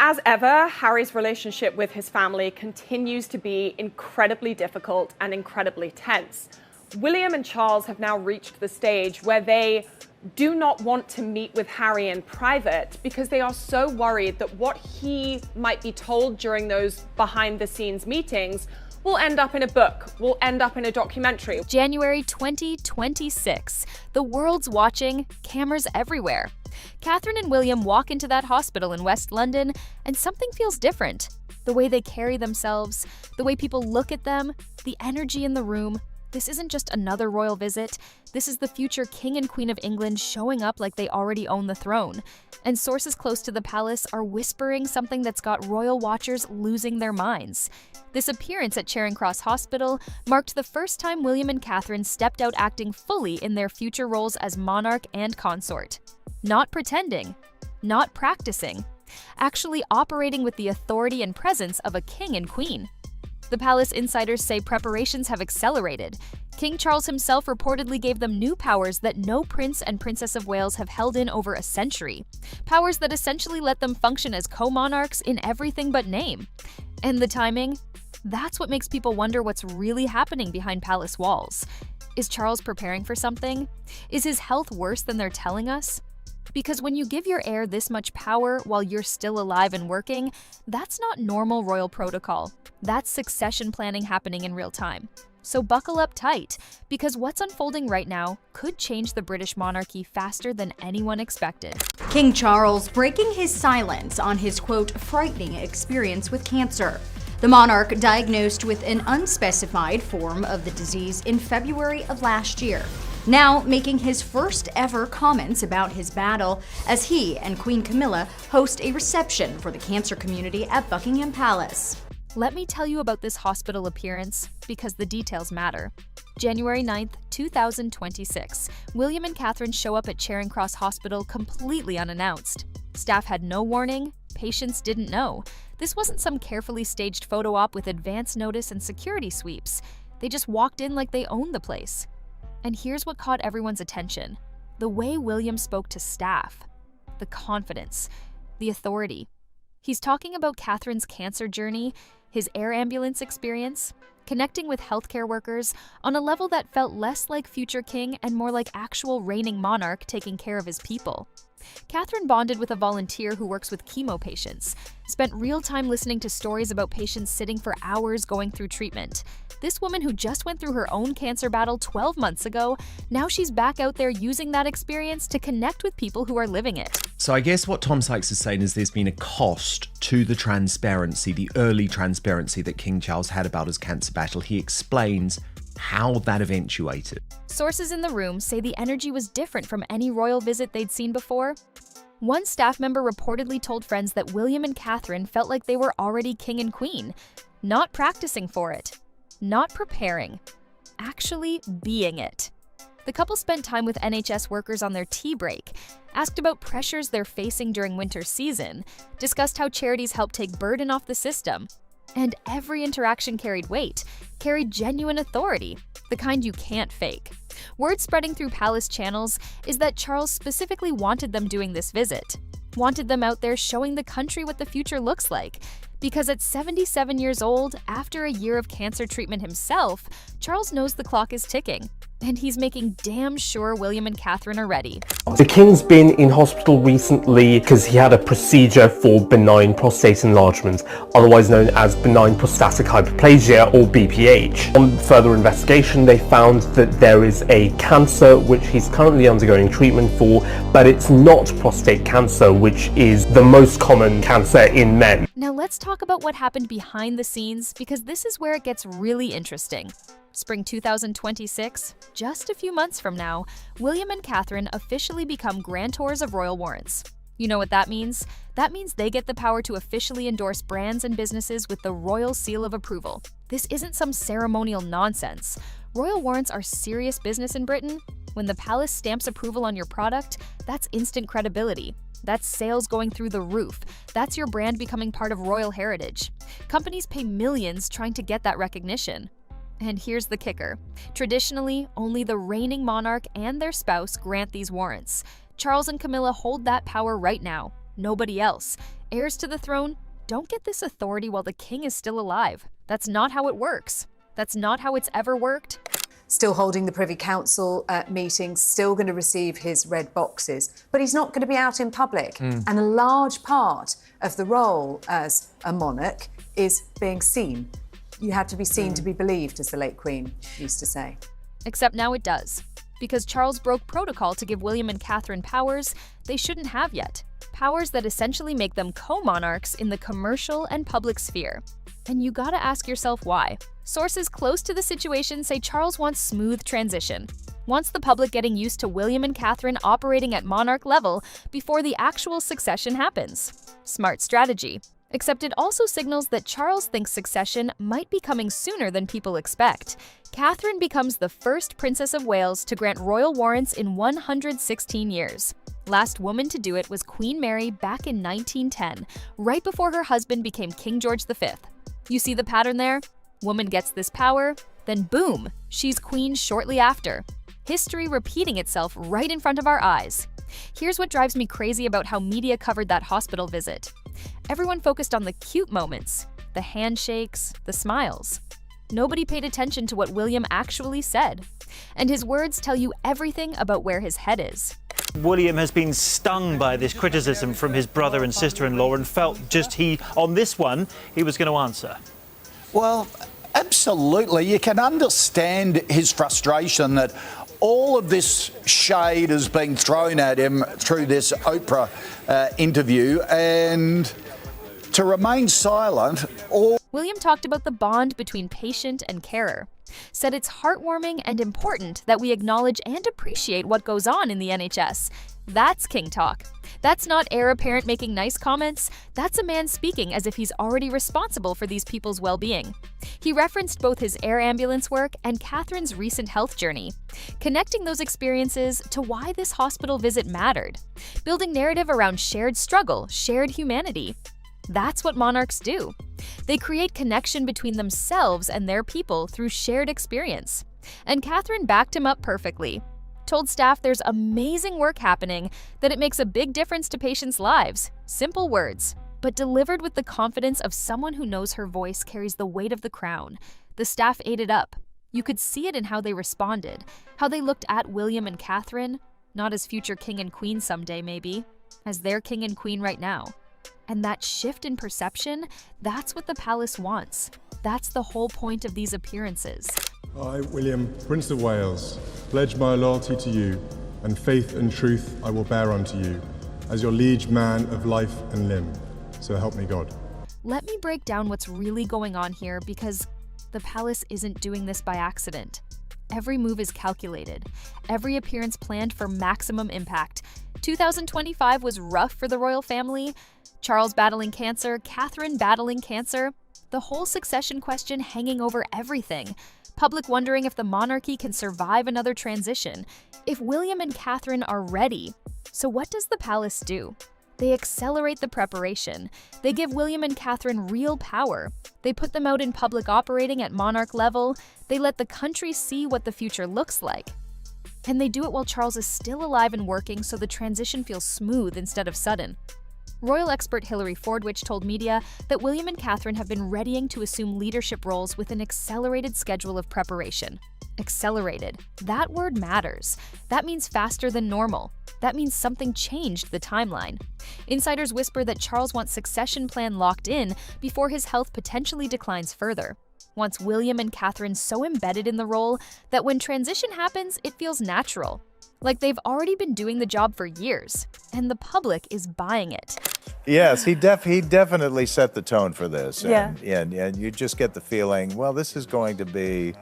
As ever, Harry's relationship with his family continues to be incredibly difficult and incredibly tense. William and Charles have now reached the stage where they do not want to meet with Harry in private because they are so worried that what he might be told during those behind-the-scenes meetings will end up in a book, will end up in a documentary. January 2026. The world's watching, cameras everywhere. Catherine and William walk into that hospital in West London, and something feels different. The way they carry themselves, the way people look at them, the energy in the room. This isn't just another royal visit. This is the future King and Queen of England showing up like they already own the throne. And sources close to the palace are whispering something that's got royal watchers losing their minds. This appearance at Charing Cross Hospital marked the first time William and Catherine stepped out acting fully in their future roles as monarch and consort. Not pretending, not practicing, actually operating with the authority and presence of a king and queen. The palace insiders say preparations have accelerated. King Charles himself reportedly gave them new powers that no Prince and Princess of Wales have held in over a century. Powers that essentially let them function as co-monarchs in everything but name. And the timing? That's what makes people wonder what's really happening behind palace walls. Is Charles preparing for something? Is his health worse than they're telling us? Because when you give your heir this much power while you're still alive and working, that's not normal royal protocol. That's succession planning happening in real time. So buckle up tight, because what's unfolding right now could change the British monarchy faster than anyone expected. King Charles breaking his silence on his, quote, frightening experience with cancer. The monarch diagnosed with an unspecified form of the disease in February of last year, now making his first ever comments about his battle as he and Queen Camilla host a reception for the cancer community at Buckingham Palace. Let me tell you about this hospital appearance, because the details matter. January 9th, 2026. William and Catherine show up at Charing Cross Hospital completely unannounced. Staff had no warning, patients didn't know. This wasn't some carefully staged photo op with advance notice and security sweeps. They just walked in like they owned the place. And here's what caught everyone's attention: the way William spoke to staff, the confidence, the authority. He's talking about Catherine's cancer journey, his air ambulance experience, connecting with healthcare workers on a level that felt less like future king and more like actual reigning monarch taking care of his people. Catherine bonded with a volunteer who works with chemo patients, spent real time listening to stories about patients sitting for hours going through treatment. This woman who just went through her own cancer battle 12 months ago, now she's back out there using that experience to connect with people who are living it. So I guess what Tom Sykes is saying is there's been a cost to the transparency, the early transparency that King Charles had about his cancer battle. He explains how that eventuated. Sources in the room say the energy was different from any royal visit they'd seen before. One staff member reportedly told friends that William and Catherine felt like they were already king and queen, not practicing for it, not preparing, actually being it. The couple spent time with NHS workers on their tea break, asked about pressures they're facing during winter season, discussed how charities help take burden off the system. And every interaction carried weight, carried genuine authority, the kind you can't fake. Word spreading through palace channels is that Charles specifically wanted them doing this visit, wanted them out there showing the country what the future looks like. Because at 77 years old, after a year of cancer treatment himself, Charles knows the clock is ticking. And he's making damn sure William and Catherine are ready. The King's been in hospital recently because he had a procedure for benign prostate enlargement, otherwise known as benign prostatic hyperplasia or BPH. On further investigation, they found that there is a cancer which he's currently undergoing treatment for, but it's not prostate cancer, which is the most common cancer in men. Now let's talk about what happened behind the scenes, because this is where it gets really interesting. Spring 2026, just a few months from now, William and Catherine officially become grantors of royal warrants. You know what that means? That means they get the power to officially endorse brands and businesses with the royal seal of approval. This isn't some ceremonial nonsense. Royal warrants are serious business in Britain. When the palace stamps approval on your product, that's instant credibility. That's sales going through the roof. That's your brand becoming part of royal heritage. Companies pay millions trying to get that recognition. And here's the kicker. Traditionally, only the reigning monarch and their spouse grant these warrants. Charles and Camilla hold that power right now. Nobody else. Heirs to the throne don't get this authority while the king is still alive. That's not how it works. That's not how it's ever worked. Still holding the Privy Council meetings, still going to receive his red boxes, but he's not going to be out in public. And a large part of the role as a monarch is being seen. You have to be seen to be believed, as the late Queen used to say. Except now it does. Because Charles broke protocol to give William and Catherine powers they shouldn't have yet. Powers that essentially make them co-monarchs in the commercial and public sphere. And you gotta ask yourself why. Sources close to the situation say Charles wants smooth transition. Wants the public getting used to William and Catherine operating at monarch level before the actual succession happens. Smart strategy. Except it also signals that Charles thinks succession might be coming sooner than people expect. Catherine becomes the first Princess of Wales to grant royal warrants in 116 years. Last woman to do it was Queen Mary back in 1910, right before her husband became King George V. You see the pattern there? Woman gets this power, then boom, she's queen shortly after. History repeating itself right in front of our eyes. Here's what drives me crazy about how media covered that hospital visit. Everyone focused on the cute moments, the handshakes, the smiles. Nobody paid attention to what William actually said. And his words tell you everything about where his head is. William has been stung by this criticism from his brother and sister-in-law and felt on this one, he was going to answer. Well, absolutely. You can understand his frustration that all of this shade has been thrown at him through this Oprah interview, and to remain silent. William talked about the bond between patient and carer, said it's heartwarming and important that we acknowledge and appreciate what goes on in the NHS. That's king talk. That's not heir apparent making nice comments. That's a man speaking as if he's already responsible for these people's well-being. He referenced both his air ambulance work and Catherine's recent health journey, connecting those experiences to why this hospital visit mattered, building narrative around shared struggle, shared humanity. That's what monarchs do. They create connection between themselves and their people through shared experience. And Catherine backed him up perfectly. Told staff there's amazing work happening, that it makes a big difference to patients' lives. Simple words, but delivered with the confidence of someone who knows her voice carries the weight of the crown. The staff ate it up. You could see it in how they responded, how they looked at William and Catherine, not as future king and queen someday maybe, as their king and queen right now. And that shift in perception, that's what the palace wants. That's the whole point of these appearances. I, William, Prince of Wales, pledge my loyalty to you, and faith and truth I will bear unto you, as your liege man of life and limb. So help me God. Let me break down what's really going on here, because the palace isn't doing this by accident. Every move is calculated, every appearance planned for maximum impact. 2025 was rough for the royal family. Charles battling cancer, Catherine battling cancer, the whole succession question hanging over everything. Public wondering if the monarchy can survive another transition, if William and Catherine are ready. So what does the palace do? They accelerate the preparation. They give William and Catherine real power. They put them out in public operating at monarch level. They let the country see what the future looks like. And they do it while Charles is still alive and working, so the transition feels smooth instead of sudden. Royal expert Hilary Fordwich told media that William and Catherine have been readying to assume leadership roles with an accelerated schedule of preparation. Accelerated. That word matters. That means faster than normal. That means something changed the timeline. Insiders whisper that Charles wants succession plan locked in before his health potentially declines further. Wants William and Catherine so embedded in the role that when transition happens, it feels natural. Like they've already been doing the job for years, and the public is buying it. Yes, he definitely set the tone for this. Yeah. And you just get the feeling, well, this is going to be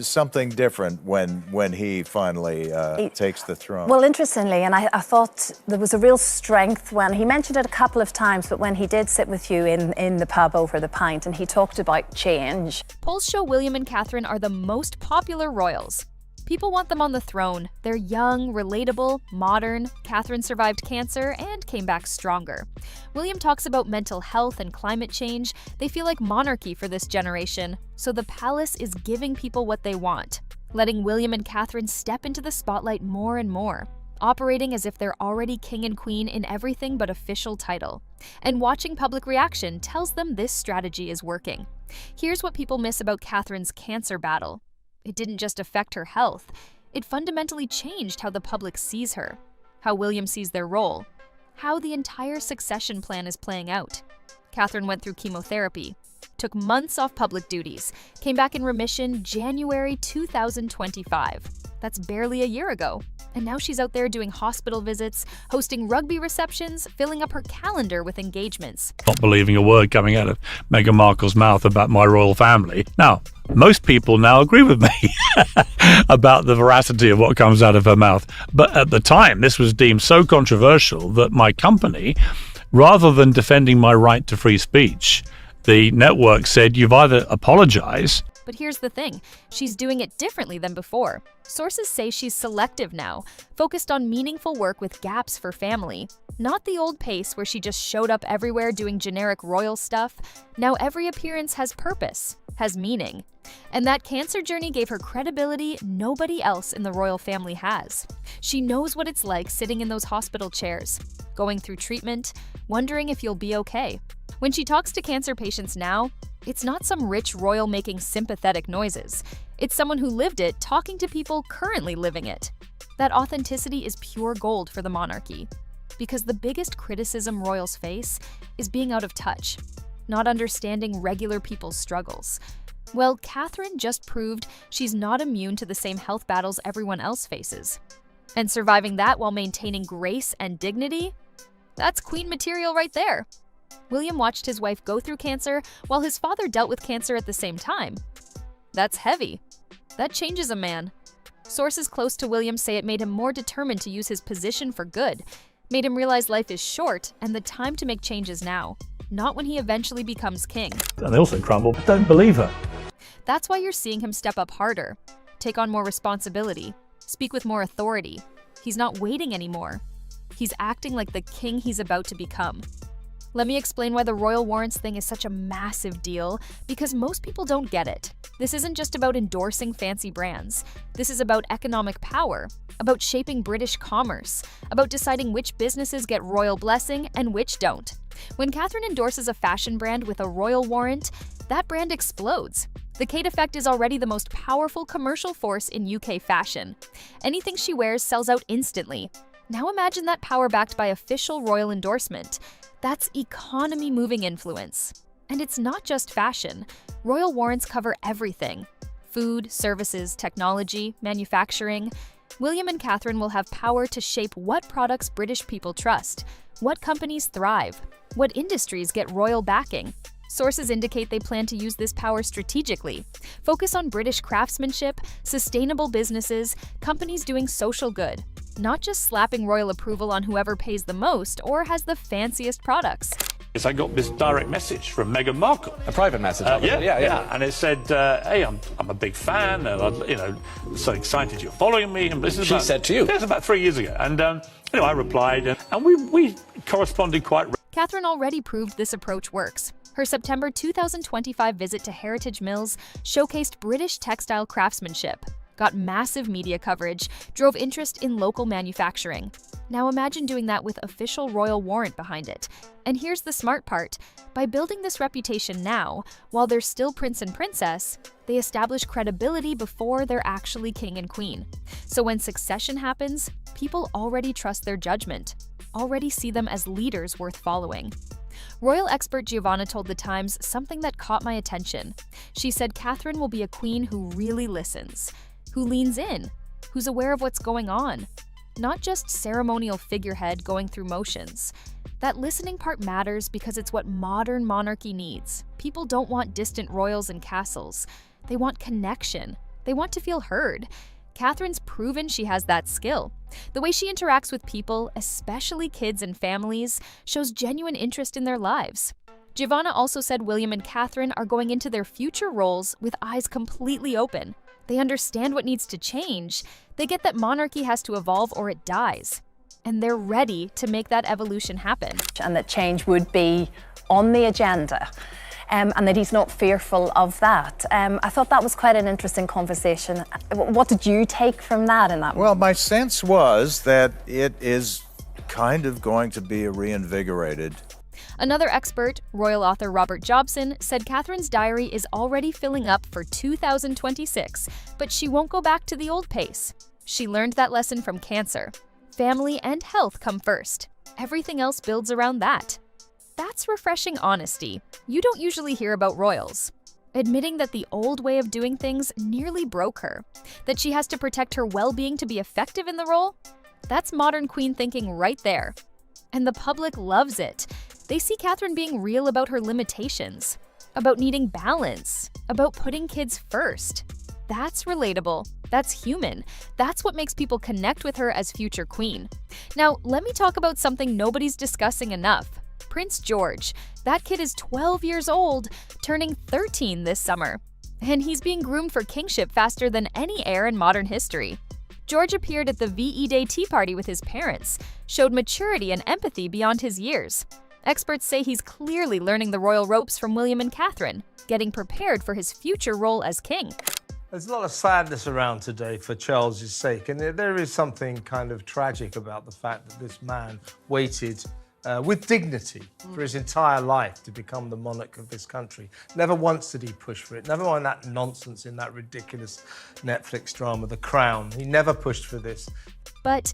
something different when he finally takes the throne. Well, interestingly, and I thought there was a real strength when he mentioned it a couple of times, but when he did sit with you in the pub over the pint and he talked about change. Polls show William and Catherine are the most popular royals. People want them on the throne. They're young, relatable, modern. Catherine survived cancer and came back stronger. William talks about mental health and climate change. They feel like monarchy for this generation. So the palace is giving people what they want, letting William and Catherine step into the spotlight more and more. operating as if they're already king and queen in everything but official title. And watching public reaction tells them this strategy is working. Here's what people miss about Catherine's cancer battle. It didn't just affect her health, it fundamentally changed how the public sees her, how William sees their role, how the entire succession plan is playing out. Catherine went through chemotherapy, took months off public duties, came back in remission January 2025. That's barely a year ago. And now she's out there doing hospital visits, hosting rugby receptions, filling up her calendar with engagements. Not believing a word coming out of Meghan Markle's mouth about my royal family. Now, most people now agree with me about the veracity of what comes out of her mouth. But at the time, this was deemed so controversial that my company, rather than defending my right to free speech, the network said, you've either apologize. But here's the thing, she's doing it differently than before. Sources say she's selective now, focused on meaningful work with gaps for family. Not the old pace where she just showed up everywhere doing generic royal stuff. Now every appearance has purpose, has meaning. And that cancer journey gave her credibility nobody else in the royal family has. She knows what it's like sitting in those hospital chairs, going through treatment, wondering if you'll be okay. When she talks to cancer patients now, it's not some rich royal making sympathetic noises. It's someone who lived it talking to people currently living it. That authenticity is pure gold for the monarchy. Because the biggest criticism royals face is being out of touch, not understanding regular people's struggles. Well, Catherine just proved she's not immune to the same health battles everyone else faces. And surviving that while maintaining grace and dignity? That's queen material right there. William watched his wife go through cancer while his father dealt with cancer at the same time. That's heavy. That changes a man. Sources close to William say it made him more determined to use his position for good, made him realize life is short and the time to make changes now, not when he eventually becomes king. And they also crumble, but don't believe her. That's why you're seeing him step up harder, take on more responsibility, speak with more authority. He's not waiting anymore. He's acting like the king he's about to become. Let me explain why the royal warrants thing is such a massive deal, because most people don't get it. This isn't just about endorsing fancy brands. This is about economic power, about shaping British commerce, about deciding which businesses get royal blessing and which don't. When Catherine endorses a fashion brand with a royal warrant, that brand explodes. The Kate effect is already the most powerful commercial force in UK fashion. Anything she wears sells out instantly. Now imagine that power backed by official royal endorsement. That's economy-moving influence. And it's not just fashion. Royal warrants cover everything. Food, services, technology, manufacturing. William and Catherine will have power to shape what products British people trust, what companies thrive, what industries get royal backing. Sources indicate they plan to use this power strategically, focus on British craftsmanship, sustainable businesses, companies doing social good, not just slapping royal approval on whoever pays the most or has the fanciest products. Yes, I got this direct message from Meghan Markle. A private message? Yeah. And it said, hey, I'm a big fan, and I'm so excited you're following me. And this is she said to you? Yes, about 3 years ago. And I replied, and we corresponded quite. Catherine already proved this approach works. Her September 2025 visit to Heritage Mills showcased British textile craftsmanship, got massive media coverage, drove interest in local manufacturing. Now imagine doing that with official royal warrant behind it. And here's the smart part. By building this reputation now, while they're still prince and princess, they establish credibility before they're actually king and queen. So when succession happens, people already trust their judgment, already see them as leaders worth following. Royal expert Giovanna told The Times something that caught my attention. She said Catherine will be a queen who really listens, who leans in, who's aware of what's going on. Not just ceremonial figurehead going through motions. That listening part matters because it's what modern monarchy needs. People don't want distant royals and castles. They want connection. They want to feel heard. Catherine's proven she has that skill. The way she interacts with people, especially kids and families, shows genuine interest in their lives. Giovanna also said William and Catherine are going into their future roles with eyes completely open. They understand what needs to change. They get that monarchy has to evolve or it dies. And they're ready to make that evolution happen. And that change would be on the agenda. and that he's not fearful of that. I thought that was quite an interesting conversation. What did you take from that in that? Well, my sense was that it is kind of going to be a reinvigorated. Another expert, royal author Robert Jobson, said Catherine's diary is already filling up for 2026, but she won't go back to the old pace. She learned that lesson from cancer. Family and health come first. Everything else builds around that. That's refreshing honesty. You don't usually hear about royals. Admitting that the old way of doing things nearly broke her, that she has to protect her well-being to be effective in the role, that's modern queen thinking right there. And the public loves it. They see Catherine being real about her limitations, about needing balance, about putting kids first. That's relatable. That's human. That's what makes people connect with her as future queen. Now, let me talk about something nobody's discussing enough. Prince George. That kid is 12 years old, turning 13 this summer. And he's being groomed for kingship faster than any heir in modern history. George appeared at the VE Day tea party with his parents, showed maturity and empathy beyond his years. Experts say he's clearly learning the royal ropes from William and Catherine, getting prepared for his future role as king. There's a lot of sadness around today for Charles's sake, and there is something kind of tragic about the fact that this man waited with dignity for his entire life to become the monarch of this country. Never once did he push for it. Never mind that nonsense in that ridiculous Netflix drama, The Crown. He never pushed for this. But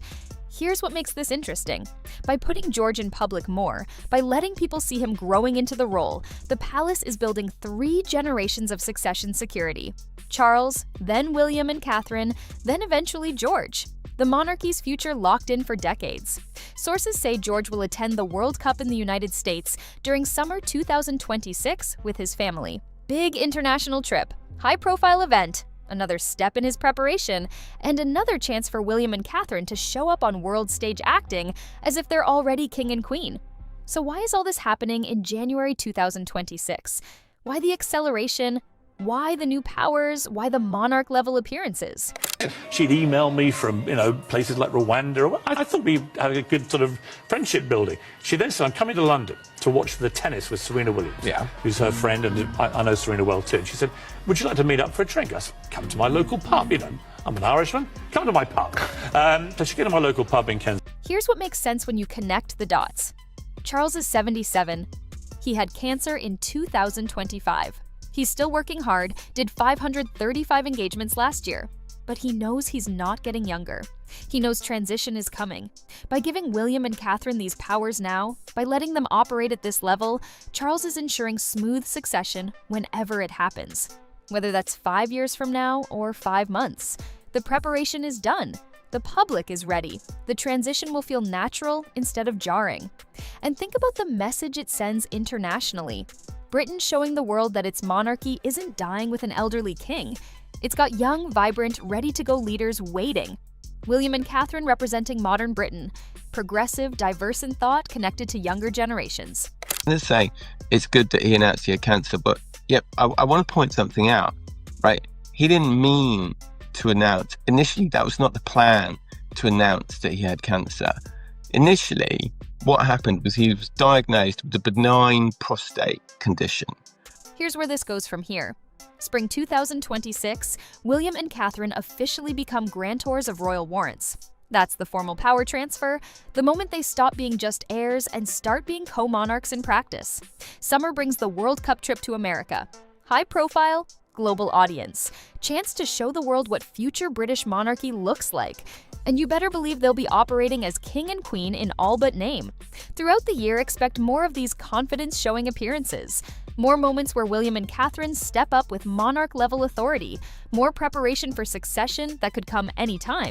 here's what makes this interesting. By putting George in public more, by letting people see him growing into the role, the palace is building 3 generations of succession security. Charles, then William and Catherine, then eventually George. The monarchy's future locked in for decades. Sources say George will attend the World Cup in the United States during summer 2026 with his family. Big international trip, high-profile event, another step in his preparation, and another chance for William and Catherine to show up on world stage acting as if they're already king and queen. So why is all this happening in January 2026? Why the acceleration? Why the new powers? Why the monarch-level appearances? She'd email me from, places like Rwanda. I thought we had a good sort of friendship building. She then said, I'm coming to London to watch the tennis with Serena Williams, who's her friend, and I know Serena well too. And she said, would you like to meet up for a drink? I said, come to my local pub, I'm an Irishman, come to my pub. So she came to my local pub in Kensington. Here's what makes sense when you connect the dots. Charles is 77. He had cancer in 2025. He's still working hard, did 535 engagements last year. But he knows he's not getting younger. He knows transition is coming. By giving William and Catherine these powers now, by letting them operate at this level, Charles is ensuring smooth succession whenever it happens. Whether that's 5 years from now or 5 months. The preparation is done. The public is ready. The transition will feel natural instead of jarring. And think about the message it sends internationally. Britain showing the world that its monarchy isn't dying with an elderly king. It's got young, vibrant, ready-to-go leaders waiting. William and Catherine representing modern Britain. Progressive, diverse in thought, connected to younger generations. I'm going to say it's good that he announced he had cancer, but I want to point something out, right? He didn't mean to announce. Initially, that was not the plan, to announce that he had cancer. Initially, what happened was he was diagnosed with a benign prostate condition. Here's where this goes from here. Spring 2026, William and Catherine officially become grantors of royal warrants. That's the formal power transfer, the moment they stop being just heirs and start being co-monarchs in practice. Summer brings the World Cup trip to America. High profile, global audience. Chance to show the world what future British monarchy looks like. And you better believe they'll be operating as king and queen in all but name. Throughout the year, expect more of these confidence-showing appearances. More moments where William and Catherine step up with monarch-level authority. More preparation for succession that could come anytime.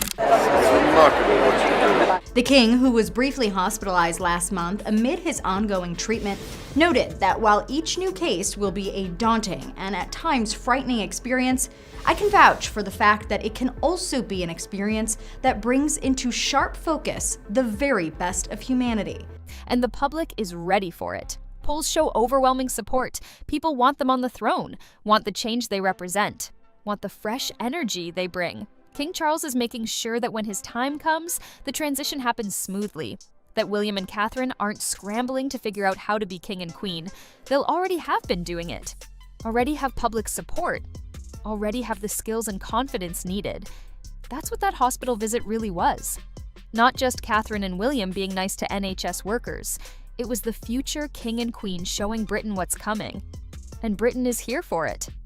The king, who was briefly hospitalized last month amid his ongoing treatment, noted that while each new case will be a daunting and at times frightening experience, I can vouch for the fact that it can also be an experience that brings into sharp focus the very best of humanity. And the public is ready for it. Polls show overwhelming support. People want them on the throne, want the change they represent, want the fresh energy they bring. King Charles is making sure that when his time comes, the transition happens smoothly, that William and Catherine aren't scrambling to figure out how to be king and queen. They'll already have been doing it, already have public support, already have the skills and confidence needed. That's what that hospital visit really was. Not just Catherine and William being nice to NHS workers. It was the future king and queen showing Britain what's coming. And Britain is here for it.